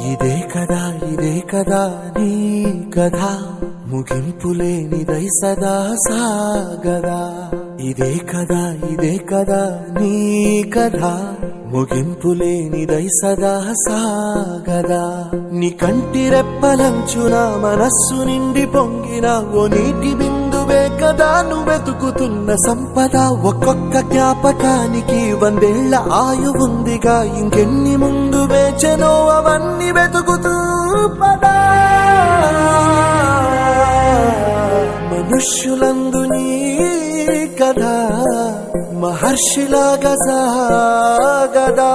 ఇదే కదా నీ కథ ముగింపులేనిదై సదా సాగదా. ఇదే కదా నీ కథ ముగింపులేనిదై సదా సాగదా. నీ కంటి రెప్పలంచున మనస్సు నిండి పొంగిన ఓ నీటి బిందువే కదా నువ్వెతుకుతున్న సంపద. ఒక్కొక్క జ్ఞాపకానికి 100 ఏళ్ల ఆయువుందిగా, ఇంకెన్ని ముందు వేచెనో అవన్నీ వెతుకుతూ పదా. మనుష్యులందు నీ కథ మహర్షిలాగా సాగదా.